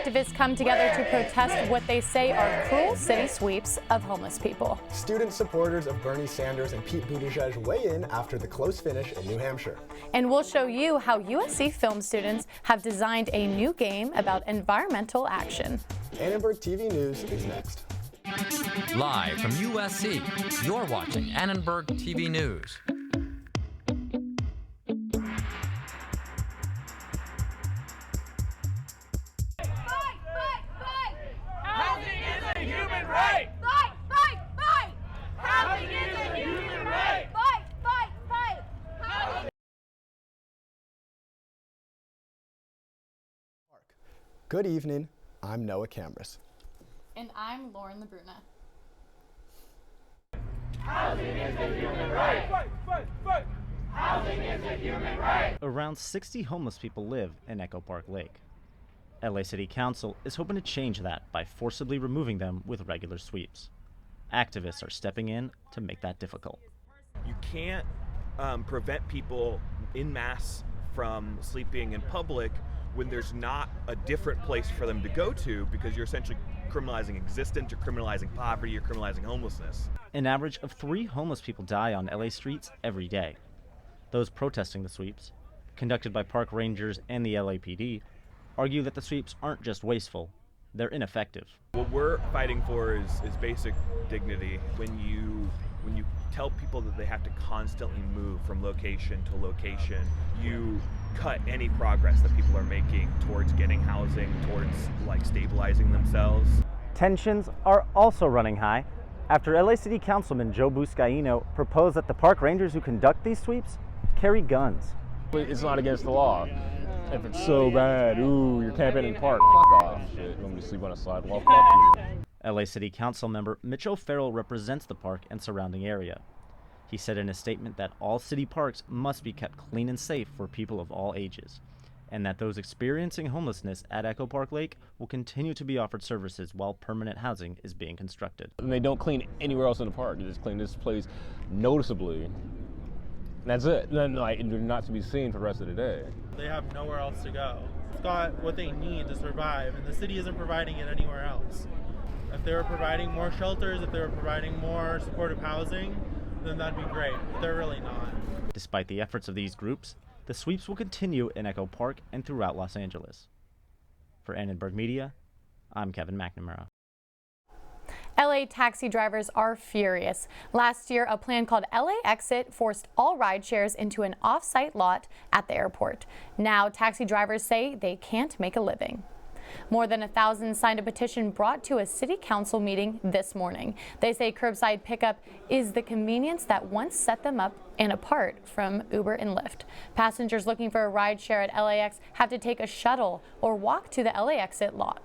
Activists come together to protest what they say are cruel city sweeps of homeless people. Student supporters of Bernie Sanders and Pete Buttigieg weigh in after the close finish in New Hampshire. And we'll show you how USC film students have designed a new game about environmental action. Annenberg TV News is next. Live from USC, you're watching Annenberg TV News. Good evening, I'm Noah Camras. And I'm Lauren Labruna. Housing is a human right! Fight, fight, fight! Housing is a human right! Around 60 homeless people live in Echo Park Lake. LA City Council is hoping to change that by forcibly removing them with regular sweeps. Activists are stepping in to make that difficult. You can't prevent people en masse from sleeping in public when there's not a different place for them to go to, because you're essentially criminalizing existence, you're criminalizing poverty, you're criminalizing homelessness. An average of 3 homeless people die on LA streets every day. Those protesting the sweeps, conducted by park rangers and the LAPD, argue that the sweeps aren't just wasteful, they're ineffective. What we're fighting for is basic dignity. When you tell people that they have to constantly move from location to location, you cut any progress that people are making towards getting housing, towards stabilizing themselves. Tensions are also running high after LA City Councilman Joe Buscaino proposed that the park rangers who conduct these sweeps carry guns. It's not against the law. If it's so bad, ooh, you're camping in the park, fuck off. Shit, you want me to sleep on a sidewalk? Fuck you. LA City Council member Mitch O'Farrell represents the park and surrounding area. He said in a statement that all city parks must be kept clean and safe for people of all ages, and that those experiencing homelessness at Echo Park Lake will continue to be offered services while permanent housing is being constructed. And they don't clean anywhere else in the park. They just clean this place noticeably. And that's it. Then they're not to be seen for the rest of the day. They have nowhere else to go. It's got what they need to survive, and the city isn't providing it anywhere else. If they were providing more shelters, if they were providing more supportive housing, then that'd be great, but they're really not. Despite the efforts of these groups, the sweeps will continue in Echo Park and throughout Los Angeles. For Annenberg Media, I'm Kevin McNamara. LA taxi drivers are furious. Last year, a plan called LA Exit forced all ride shares into an off-site lot at the airport. Now, taxi drivers say they can't make a living. More than 1,000 signed a petition brought to a city council meeting this morning. They say curbside pickup is the convenience that once set them up and apart from Uber and Lyft. Passengers looking for a ride share at LAX have to take a shuttle or walk to the LA Exit lot.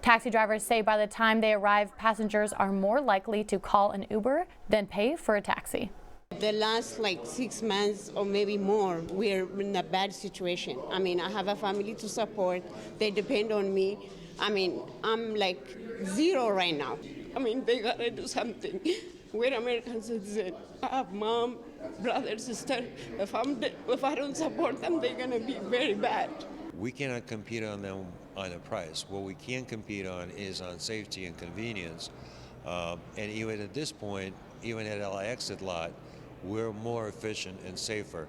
Taxi drivers say by the time they arrive, passengers are more likely to call an Uber than pay for a taxi. The last 6 months or maybe more, we're in a bad situation. I mean, I have a family to support. They depend on me. I mean, I'm zero right now. I mean, they gotta do something. We're American citizens. I have mom, brother, sister. If I don't support them, they're gonna be very bad. We cannot compete on them on a price. What we can compete on is on safety and convenience. And even at this point, even at LA Exit lot, we're more efficient and safer.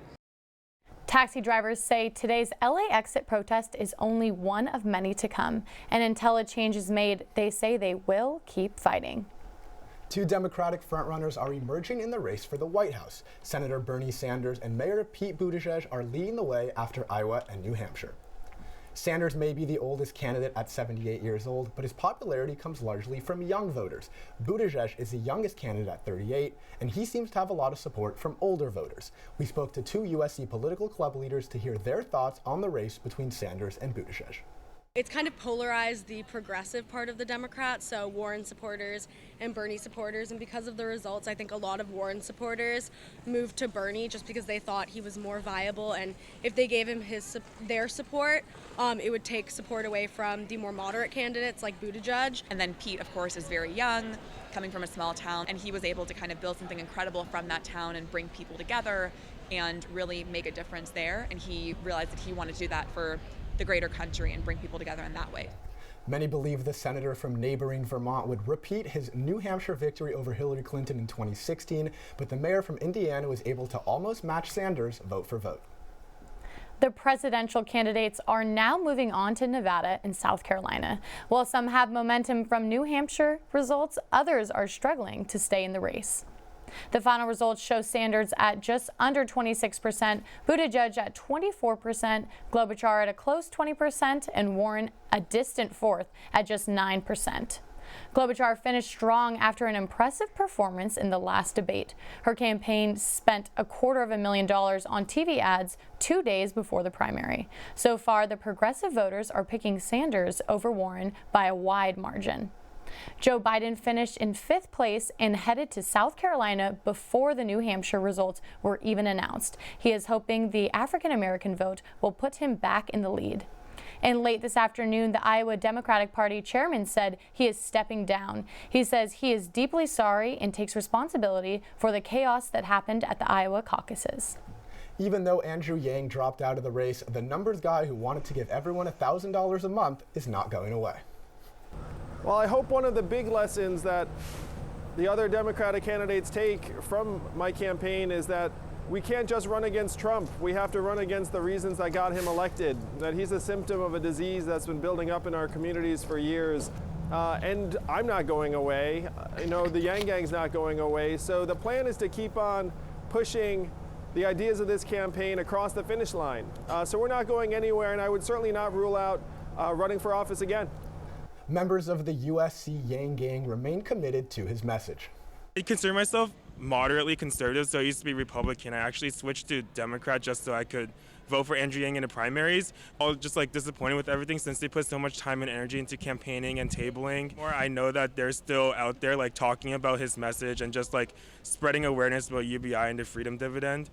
Taxi drivers say today's LA Exit protest is only one of many to come. And until a change is made, they say they will keep fighting. 2 Democratic frontrunners are emerging in the race for the White House. Senator Bernie Sanders and Mayor Pete Buttigieg are leading the way after Iowa and New Hampshire. Sanders may be the oldest candidate at 78 years old, but his popularity comes largely from young voters. Buttigieg is the youngest candidate at 38, and he seems to have a lot of support from older voters. We spoke to 2 USC political club leaders to hear their thoughts on the race between Sanders and Buttigieg. It's kind of polarized the progressive part of the Democrats, so Warren supporters and Bernie supporters, and because of the results, I think a lot of Warren supporters moved to Bernie just because they thought he was more viable, and if they gave him their support, it would take support away from the more moderate candidates like Buttigieg. And then Pete, of course, is very young, coming from a small town, and he was able to kind of build something incredible from that town and bring people together and really make a difference there, and he realized that he wanted to do that for the greater country and bring people together in that way. Many believe the senator from neighboring Vermont would repeat his New Hampshire victory over Hillary Clinton in 2016, but the mayor from Indiana was able to almost match Sanders vote for vote. The presidential candidates are now moving on to Nevada and South Carolina. While some have momentum from New Hampshire results, others are struggling to stay in the race. The final results show Sanders at just under 26%, Buttigieg at 24%, Klobuchar at a close 20%, and Warren a distant fourth at just 9%. Klobuchar finished strong after an impressive performance in the last debate. Her campaign spent $250,000 on TV ads 2 days before the primary. So far, the progressive voters are picking Sanders over Warren by a wide margin. Joe Biden finished in 5th place and headed to South Carolina before the New Hampshire results were even announced. He is hoping the African-American vote will put him back in the lead. And late this afternoon, the Iowa Democratic Party chairman said he is stepping down. He says he is deeply sorry and takes responsibility for the chaos that happened at the Iowa caucuses. Even though Andrew Yang dropped out of the race, the numbers guy who wanted to give everyone $1,000 a month is not going away. Well, I hope one of the big lessons that the other Democratic candidates take from my campaign is that we can't just run against Trump. We have to run against the reasons that got him elected, that he's a symptom of a disease that's been building up in our communities for years. And I'm not going away. The Yang Gang's not going away. So the plan is to keep on pushing the ideas of this campaign across the finish line. So we're not going anywhere, and I would certainly not rule out running for office again. Members of the USC Yang Gang remain committed to his message. I consider myself moderately conservative, so I used to be Republican. I actually switched to Democrat just so I could vote for Andrew Yang in the primaries. I was just disappointed with everything since they put so much time and energy into campaigning and tabling. I know that they're still out there talking about his message and just spreading awareness about UBI and the freedom dividend.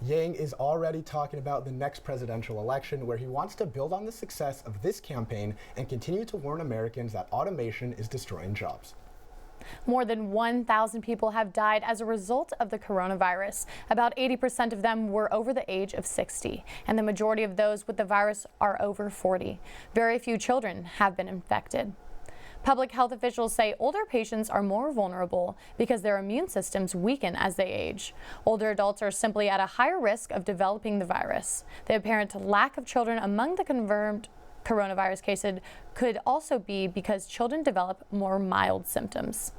Yang is already talking about the next presidential election, where he wants to build on the success of this campaign and continue to warn Americans that automation is destroying jobs. More than 1,000 people have died as a result of the coronavirus. About 80% of them were over the age of 60, and the majority of those with the virus are over 40. Very few children have been infected. Public health officials say older patients are more vulnerable because their immune systems weaken as they age. Older adults are simply at a higher risk of developing the virus. The apparent lack of children among the confirmed coronavirus cases could also be because children develop more mild symptoms.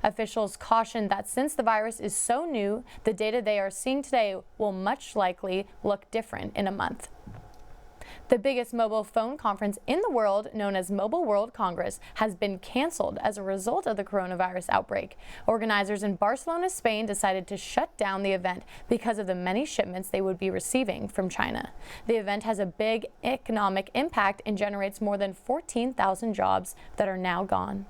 Officials caution that since the virus is so new, the data they are seeing today will much likely look different in a month. The biggest mobile phone conference in the world, known as Mobile World Congress, has been canceled as a result of the coronavirus outbreak. Organizers in Barcelona, Spain decided to shut down the event because of the many shipments they would be receiving from China. The event has a big economic impact and generates more than 14,000 jobs that are now gone.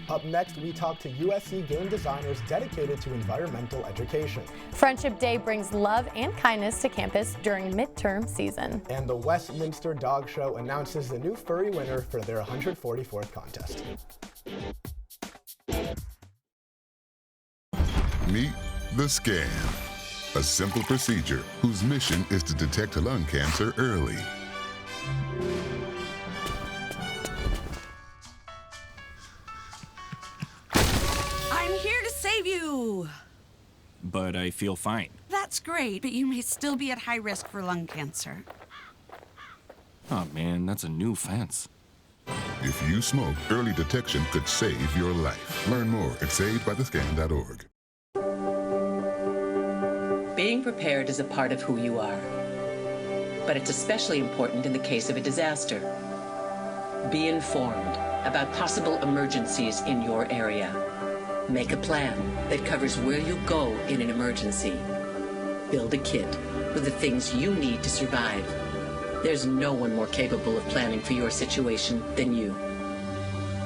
Up next, we talk to USC game designers dedicated to environmental education. Friendship Day brings love and kindness to campus during midterm season. And the Westminster Dog Show announces the new furry winner for their 144th contest. Meet the scan, a simple procedure whose mission is to detect lung cancer early. Save you. But I feel fine. That's great, but you may still be at high risk for lung cancer. Oh man, that's a new fence. If you smoke, early detection could save your life. Learn more at savedbythescan.org. Being prepared is a part of who you are, but it's especially important in the case of a disaster. Be informed about possible emergencies in your area. Make a plan that covers where you go in an emergency. Build a kit with the things you need to survive. There's no one more capable of planning for your situation than you.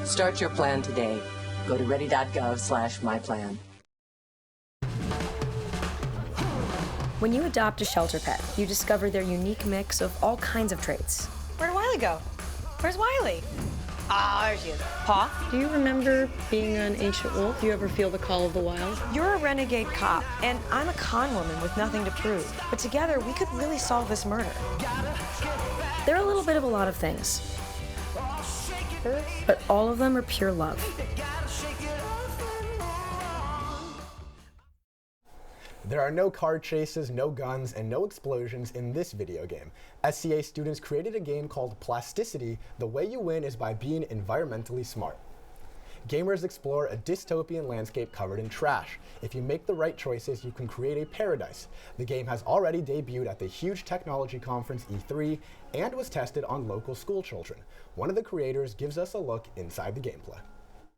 Start your plan today. Go to ready.gov/myplan. When you adopt a shelter pet, you discover their unique mix of all kinds of traits. Where'd Wiley go? Where's Wiley? Ah, there she is. Paw? Do you remember being an ancient wolf? Do you ever feel the call of the wild? You're a renegade cop, and I'm a con woman with nothing to prove. But together, we could really solve this murder. They're a little bit of a lot of things. but all of them are pure love. There are no car chases, no guns, and no explosions in this video game. SCA students created a game called Plasticity. The way you win is by being environmentally smart. Gamers explore a dystopian landscape covered in trash. If you make the right choices, you can create a paradise. The game has already debuted at the huge technology conference E3 and was tested on local school children. One of the creators gives us a look inside the gameplay.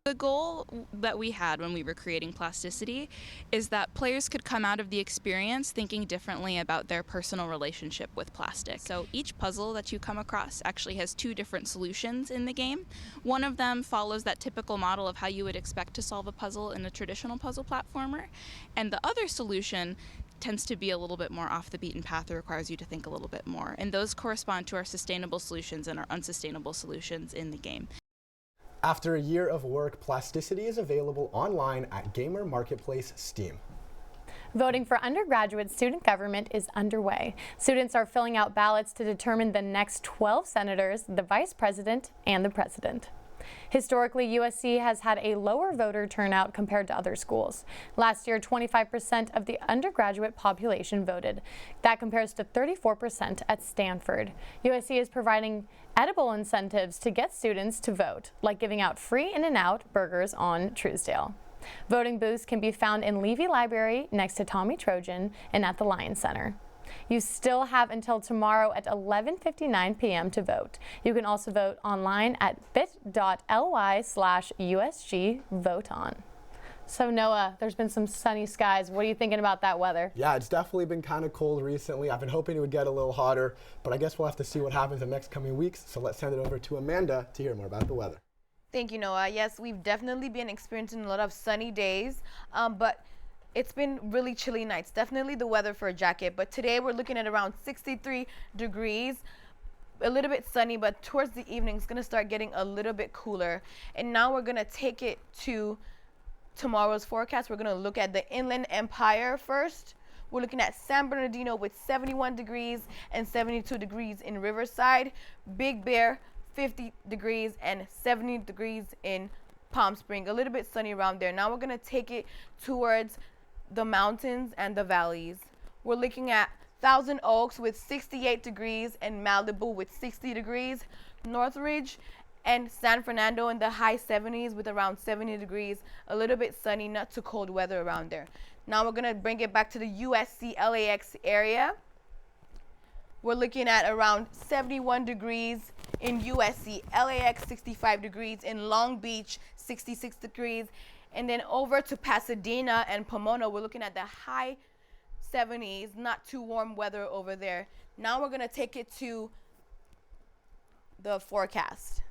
The goal that we had when we were creating Plasticity is that players could come out of the experience thinking differently about their personal relationship with plastic. So each puzzle that you come across actually has two different solutions in the game. One of them follows that typical model of how you would expect to solve a puzzle in a traditional puzzle platformer, and the other solution tends to be a little bit more off the beaten path. It requires you to think a little bit more, and those correspond to our sustainable solutions and our unsustainable solutions in the game. After a year of work, Plasticity is available online at Gamer Marketplace Steam. Voting for undergraduate student government is underway. Students are filling out ballots to determine the next 12 senators, the vice president, and the president. Historically, USC has had a lower voter turnout compared to other schools. Last year, 25% of the undergraduate population voted. That compares to 34% at Stanford. USC is providing edible incentives to get students to vote, like giving out free In-N-Out burgers on Truesdale. Voting booths can be found in Levy Library next to Tommy Trojan and at the Lions Center. You still have until tomorrow at 11:59 p.m. to vote. You can also vote online at bit.ly/USG-VoteOn. So Noah, there's been some sunny skies. What are you thinking about that weather? Yeah, it's definitely been kind of cold recently. I've been hoping it would get a little hotter, but I guess we'll have to see what happens in the next coming weeks. So let's send it over to Amanda to hear more about the weather. Thank you, Noah. Yes, we've definitely been experiencing a lot of sunny days, but it's been really chilly nights. Definitely the weather for a jacket, but today we're looking at around 63 degrees. A little bit sunny, but towards the evening it's gonna start getting a little bit cooler. And now we're gonna take it to tomorrow's forecast. We're gonna look at the Inland Empire first. We're looking at San Bernardino with 71 degrees and 72 degrees in Riverside. Big Bear, 50 degrees and 70 degrees in Palm Springs. A little bit sunny around there. Now we're gonna take it towards the mountains and the valleys. We're looking at Thousand Oaks with 68 degrees and Malibu with 60 degrees. Northridge and San Fernando in the high 70s with around 70 degrees. A little bit sunny, not too cold weather around there. Now we're gonna bring it back to the USC LAX area. We're looking at around 71 degrees in USC, LAX 65 degrees, in Long Beach 66 degrees, and then over to Pasadena and Pomona, we're looking at the high 70s, not too warm weather over there. Now we're gonna take it to the forecast.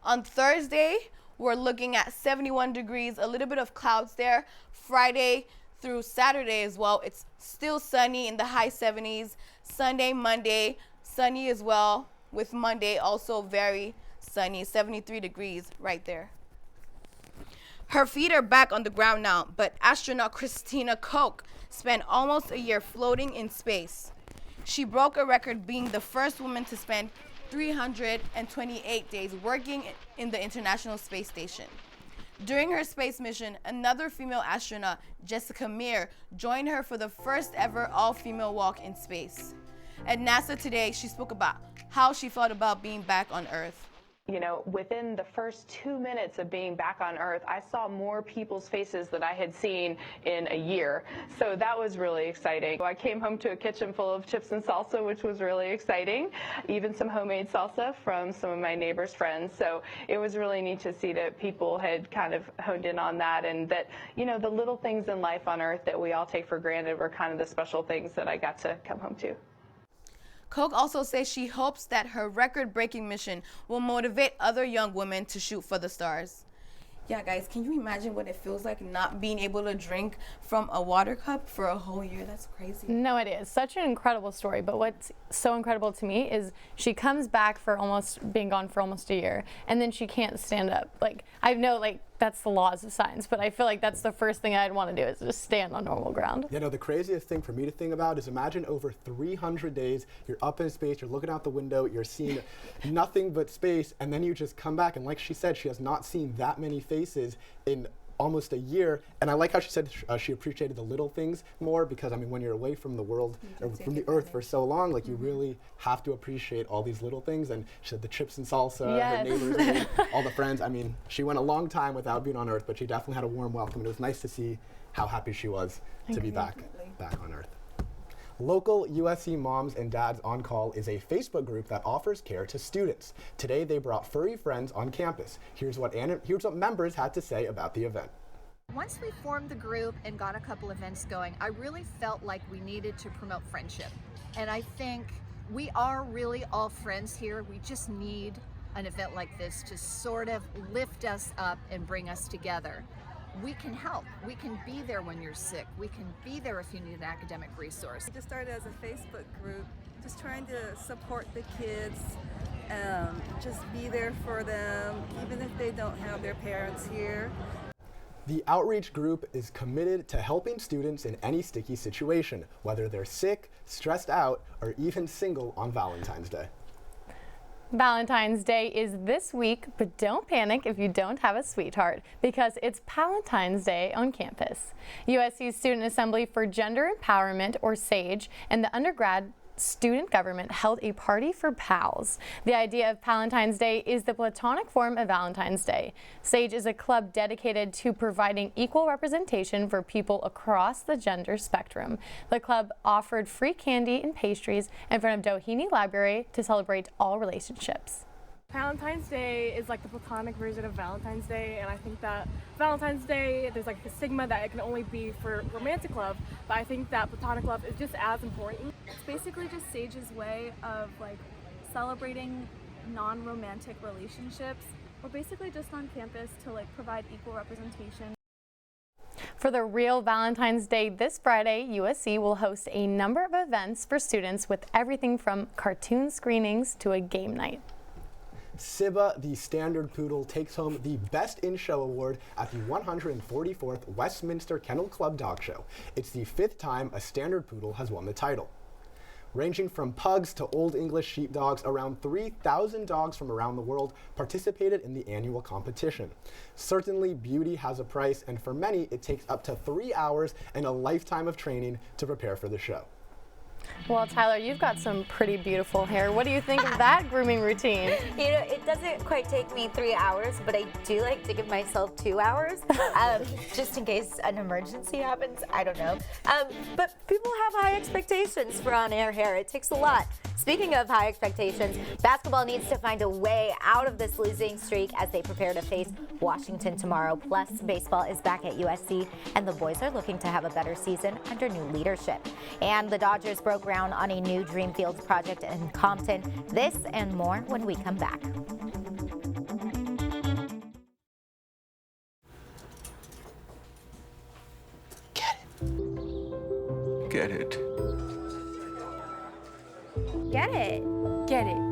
On Thursday, we're looking at 71 degrees, a little bit of clouds there. Friday through Saturday as well, it's still sunny in the high 70s. Sunday, Monday, sunny as well, with Monday also very sunny, 73 degrees right there. Her feet are back on the ground now, but astronaut Christina Koch spent almost a year floating in space. She broke a record being the first woman to spend 328 days working in the International Space Station. During her space mission, another female astronaut, Jessica Meir, joined her for the first ever all-female walk in space. At NASA today, she spoke about how she felt about being back on Earth. You know, within the first 2 minutes of being back on Earth, I saw more people's faces than I had seen in a year. So that was really exciting. I came home to a kitchen full of chips and salsa, which was really exciting. Even some homemade salsa from some of my neighbors' friends. So it was really neat to see that people had kind of honed in on that, and that, you know, the little things in life on Earth that we all take for granted were kind of the special things that I got to come home to. Koch also says she hopes that her record-breaking mission will motivate other young women to shoot for the stars. Yeah, guys, can you imagine what it feels like not being able to drink from a water cup for a whole year? That's crazy. No, it is. Such an incredible story, but what's so incredible to me is she comes back for being gone for almost a year, and then she can't stand up. Like, I know, like, that's the laws of science, but I feel like that's the first thing I'd want to do is just stand on normal ground. You know, the craziest thing for me to think about is imagine over 300 days, you're up in space, you're looking out the window, you're seeing nothing but space, and then you just come back, and like she said, she has not seen that many faces in almost a year. And I like how she said she appreciated the little things more, because I mean, when you're away from the world or from the earth for so long, like you really have to appreciate all these little things. And she said the chips and salsa, her neighbors, all the friends. I mean, she went a long time without being on earth, but she definitely had a warm welcome. And it was nice to see how happy she was to be back on earth. Local USC Moms and Dads on Call is a Facebook group that offers care to students. Today, they brought furry friends on campus. Here's what members had to say about the event. Once we formed the group and got a couple events going, I really felt like we needed to promote friendship. And I think we are really all friends here. We just need an event like this to sort of lift us up and bring us together. We can help. We can be there when you're sick. We can be there if you need an academic resource. It just started as a Facebook group, just trying to support the kids, just be there for them, even if they don't have their parents here. The outreach group is committed to helping students in any sticky situation, whether they're sick, stressed out, or even single on Valentine's Day. Valentine's Day is this week, but don't panic if you don't have a sweetheart, because it's Palentine's Day on campus. USC's Student Assembly for Gender Empowerment, or SAGE, and the undergrad student government held a party for pals. The idea of Palentine's Day is the platonic form of Valentine's Day. SAGE is a club dedicated to providing equal representation for people across the gender spectrum. The club offered free candy and pastries in front of Doheny Library to celebrate all relationships. Valentine's Day is like the platonic version of Valentine's Day, and I think that Valentine's Day, there's like a stigma that it can only be for romantic love, but I think that platonic love is just as important. It's basically just SAGE's way of like celebrating non-romantic relationships. We're basically just on campus to like provide equal representation. For the real Valentine's Day this Friday, USC will host a number of events for students with everything from cartoon screenings to a game night. Siba, the standard poodle, takes home the Best in Show award at the 144th Westminster Kennel Club Dog Show. It's the 5th time a standard poodle has won the title. Ranging from pugs to Old English sheepdogs, around 3,000 dogs from around the world participated in the annual competition. Certainly, beauty has a price, and for many, it takes up to 3 hours and a lifetime of training to prepare for the show. Well, Tyler, you've got some pretty beautiful hair. What do you think of that grooming routine? You know, it doesn't quite take me 3 hours, but I do like to give myself 2 hours, just in case an emergency happens. I don't know. But people have high expectations for on-air hair. It takes a lot. Speaking of high expectations, basketball needs to find a way out of this losing streak as they prepare to face Washington tomorrow. Plus, baseball is back at USC, and the boys are looking to have a better season under new leadership. And the Dodgers broke ground on a new Dreamfields project in Compton. This and more when we come back. Get it. Get it. Get it.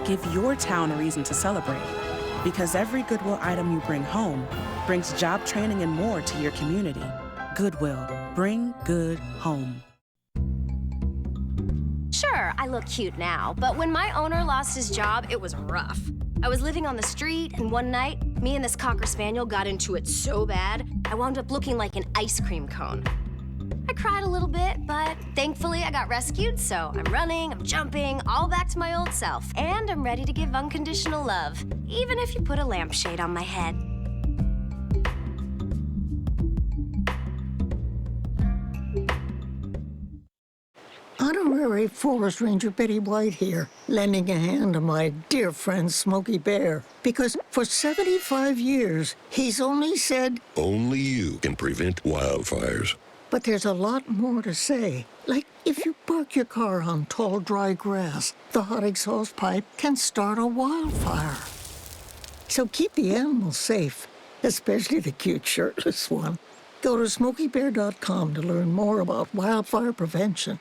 Give your town a reason to celebrate, because every Goodwill item you bring home brings job training and more to your community. Goodwill, bring good home. Sure, I look cute now, but when my owner lost his job, it was rough. I was living on the street, and one night, me and this Cocker Spaniel got into it so bad, I wound up looking like an ice cream cone. I cried a little bit, but thankfully I got rescued, so I'm running, I'm jumping, all back to my old self. And I'm ready to give unconditional love, even if you put a lampshade on my head. Honorary Forest Ranger Betty White here, lending a hand to my dear friend Smokey Bear, because for 75 years, he's only said, only you can prevent wildfires. But there's a lot more to say. Like, if you park your car on tall, dry grass, the hot exhaust pipe can start a wildfire. So keep the animals safe, especially the cute shirtless one. Go to SmokeyBear.com to learn more about wildfire prevention.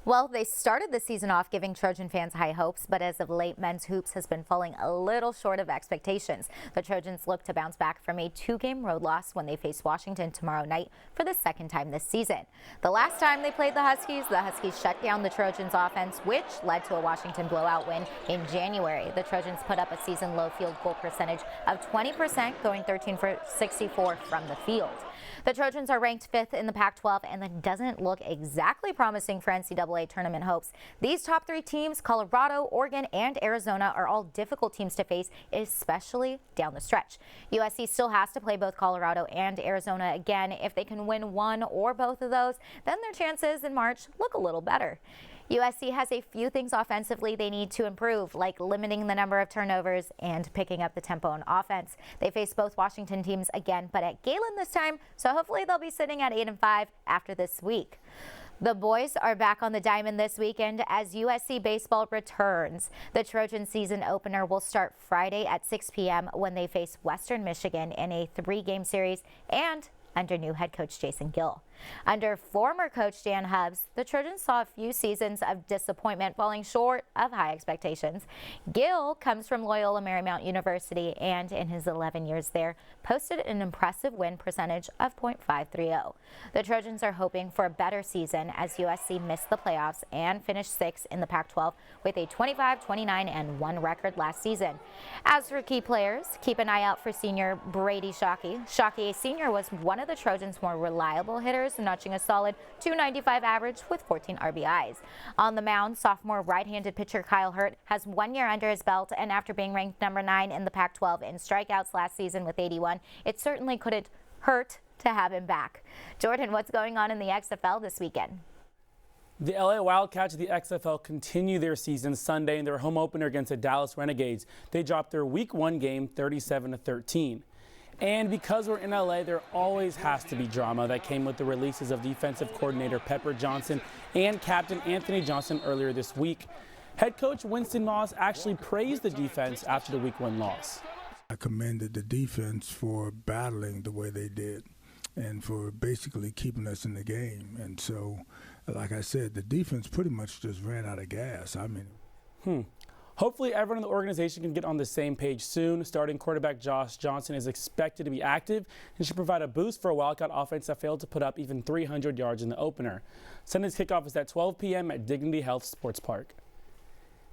Well, they started the season off giving Trojan fans high hopes, but as of late, men's hoops has been falling a little short of expectations. The Trojans look to bounce back from a 2-game road loss when they face Washington tomorrow night for the second time this season. The last time they played the Huskies shut down the Trojans' offense, which led to a Washington blowout win in January. The Trojans put up a season-low field goal percentage of 20%, going 13 for 64 from the field. The Trojans are ranked 5th in the Pac-12, and that doesn't look exactly promising for NCAA tournament hopes. These top 3 teams, Colorado, Oregon, and Arizona, are all difficult teams to face, especially down the stretch. USC still has to play both Colorado and Arizona again. If they can win one or both of those, then their chances in March look a little better. USC has a few things offensively they need to improve, like limiting the number of turnovers and picking up the tempo on offense. They face both Washington teams again, but at Galen this time, so hopefully they'll be sitting at 8-5 after this week. The boys are back on the diamond this weekend as USC baseball returns. The Trojan season opener will start Friday at 6 p.m. when they face Western Michigan in a 3-game series and under new head coach Jason Gill. Under former coach Dan Hubbs, the Trojans saw a few seasons of disappointment, falling short of high expectations. Gill comes from Loyola Marymount University and in his 11 years there, posted an impressive win percentage of .530. The Trojans are hoping for a better season as USC missed the playoffs and finished 6th in the Pac-12 with a 25-29-1 record last season. As for key players, keep an eye out for senior Brady Shockey. Shockey, a senior, was one of the Trojans' more reliable hitters, notching a solid .295 average with 14 RBIs. On the mound, sophomore right-handed pitcher Kyle Hurt has 1 year under his belt, and after being ranked number 9 in the Pac-12 in strikeouts last season with 81, it certainly couldn't hurt to have him back. Jordan, what's going on in the XFL this weekend? The LA Wildcats of the XFL continue their season Sunday in their home opener against the Dallas Renegades. They dropped their Week 1 game 37-13. And because we're in LA, there always has to be drama that came with the releases of defensive coordinator Pepper Johnson and captain Anthony Johnson earlier this week. Head coach Winston Moss actually praised the defense after the Week 1 loss. I commended the defense for battling the way they did and for basically keeping us in the game. And so, like I said, the defense pretty much just ran out of gas. I mean, Hopefully everyone in the organization can get on the same page soon. Starting quarterback Josh Johnson is expected to be active and should provide a boost for a Wildcat offense that failed to put up even 300 yards in the opener. Sunday's kickoff is at 12 p.m. at Dignity Health Sports Park.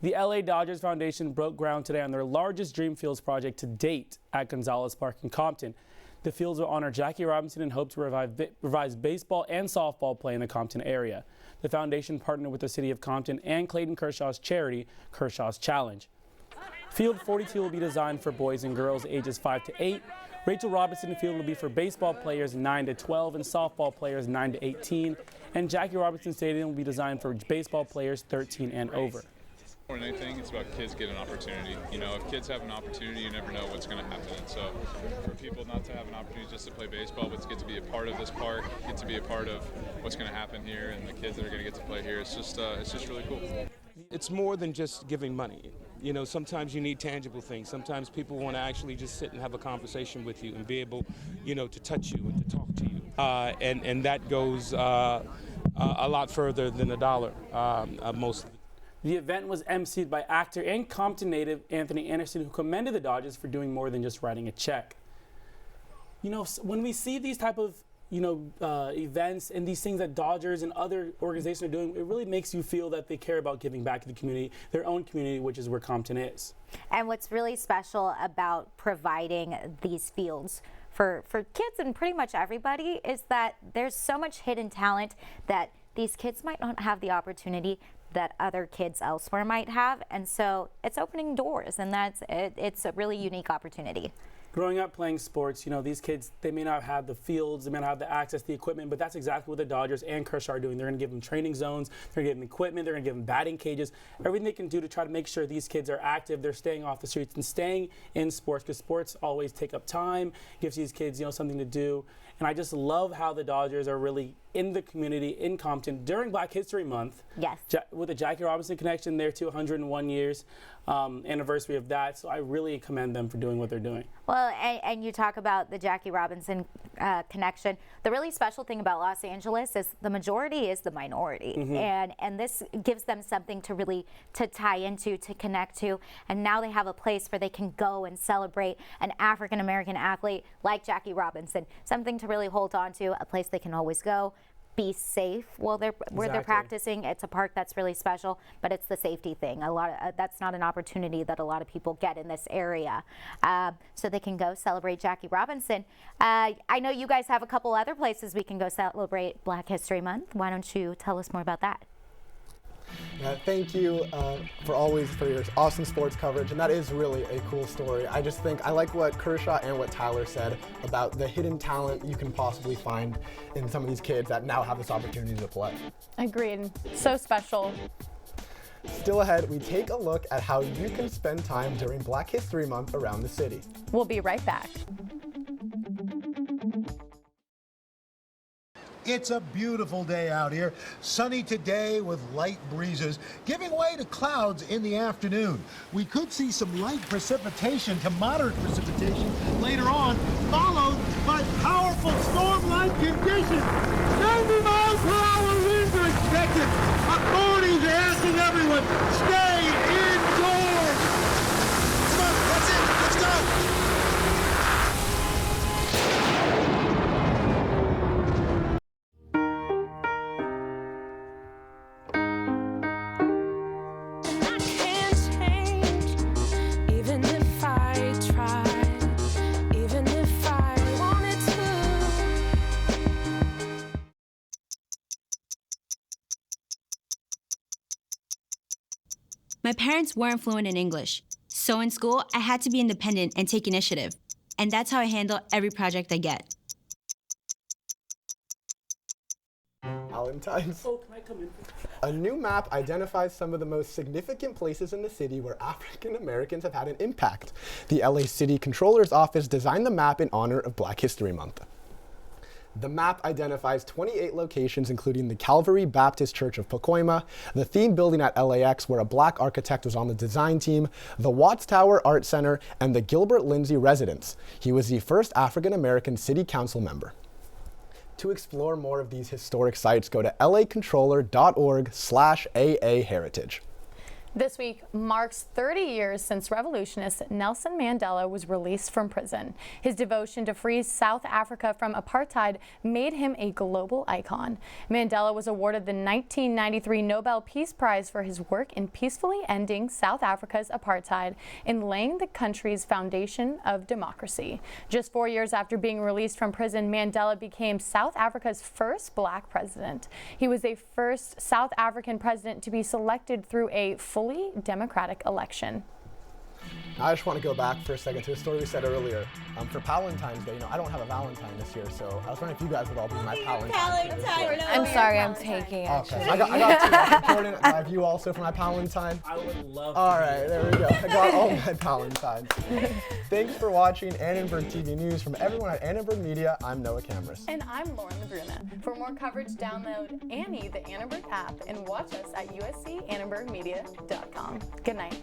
The LA Dodgers Foundation broke ground today on their largest Dream Fields project to date at Gonzalez Park in Compton. The fields will honor Jackie Robinson and hope to revive baseball and softball play in the Compton area. The foundation partnered with the City of Compton and Clayton Kershaw's charity, Kershaw's Challenge. Field 42 will be designed for boys and girls ages 5 to 8. Rachel Robinson Field will be for baseball players 9 to 12 and softball players 9 to 18. And Jackie Robinson Stadium will be designed for baseball players 13 and over. More than anything, it's about kids getting an opportunity. You know, if kids have an opportunity, you never know what's going to happen. And so for people not to have an opportunity just to play baseball, but to get to be a part of this park, get to be a part of what's going to happen here and the kids that are going to get to play here, it's just really cool. It's more than just giving money. You know, sometimes you need tangible things. Sometimes people want to actually just sit and have a conversation with you and be able, you know, to touch you and to talk to you. And that goes a lot further than a dollar, mostly. The event was emceed by actor and Compton native Anthony Anderson, who commended the Dodgers for doing more than just writing a check. You know, when we see these type of, events and these things that Dodgers and other organizations are doing, it really makes you feel that they care about giving back to the community, their own community, which is where Compton is. And what's really special about providing these fields for kids and pretty much everybody is that there's so much hidden talent that these kids might not have the opportunity that other kids elsewhere might have, and so it's opening doors, and it's a really unique opportunity. Growing up playing sports, these kids, they may not have the fields, they may not have the access, the equipment, but that's exactly what the Dodgers and Kershaw are doing. They're going to give them training zones, they're going to give them equipment, they're going to give them batting cages, everything they can do to try to make sure these kids are active, they're staying off the streets and staying in sports, because sports always take up time, gives these kids, something to do. And I just love how the Dodgers are really in the community in Compton during Black History Month. Yes. With the Jackie Robinson connection there too, 101 years anniversary of that. So I really commend them for doing what they're doing. Well, and you talk about the Jackie Robinson connection. The really special thing about Los Angeles is the majority is the minority, and this gives them something to really tie into, to connect to, and now they have a place where they can go and celebrate an African American athlete like Jackie Robinson, something to really hold on to, a place they can always go. Be safe while they're practicing. It's a park that's really special, but it's the safety thing. That's not an opportunity that a lot of people get in this area, so they can go celebrate Jackie Robinson. I know you guys have a couple other places we can go celebrate Black History Month. Why don't you tell us more about that? Thank you for your awesome sports coverage, and that is really a cool story. I just think I like what Kershaw and what Tyler said about the hidden talent you can possibly find in some of these kids that now have this opportunity to play. Agreed. So special. Still ahead, we take a look at how you can spend time during Black History Month around the city. We'll be right back. It's a beautiful day out here. Sunny today with light breezes, giving way to clouds in the afternoon. We could see some light precipitation to moderate precipitation later on, followed by powerful storm-like conditions. 90 miles per hour winds are expected. Authorities are asking everyone, stay indoors. Come on, that's it. Let's go. My parents weren't fluent in English, so in school, I had to be independent and take initiative. And that's how I handle every project I get. Valentine's. Oh, can I come in? A new map identifies some of the most significant places in the city where African Americans have had an impact. The LA City Controller's Office designed the map in honor of Black History Month. The map identifies 28 locations, including the Calvary Baptist Church of Pacoima, the theme building at LAX, where a black architect was on the design team, the Watts Tower Art Center, and the Gilbert Lindsay residence. He was the first African-American city council member. To explore more of these historic sites, go to lacontroller.org/AA-heritage. This week marks 30 years since revolutionist Nelson Mandela was released from prison. His devotion to free South Africa from apartheid made him a global icon. Mandela was awarded the 1993 Nobel Peace Prize for his work in peacefully ending South Africa's apartheid and laying the country's foundation of democracy. Just 4 years after being released from prison, Mandela became South Africa's first black president. He was the first South African president to be selected through a fully democratic election. I just want to go back for a second to a story we said earlier. For Valentine's Day, I don't have a Valentine this year, so I was wondering if you guys would all be my Valentine. I'm sorry, I'm taking it. Okay, I got two. That's important. I have you also for my Valentine. I would love All right, there we go. I got all my Valentines. Thanks for watching Annenberg TV News. From everyone at Annenberg Media, I'm Noah Camras. And I'm Labruna. For more coverage, download Annie, the Annenberg app, and watch us at uscannenbergmedia.com. Good night.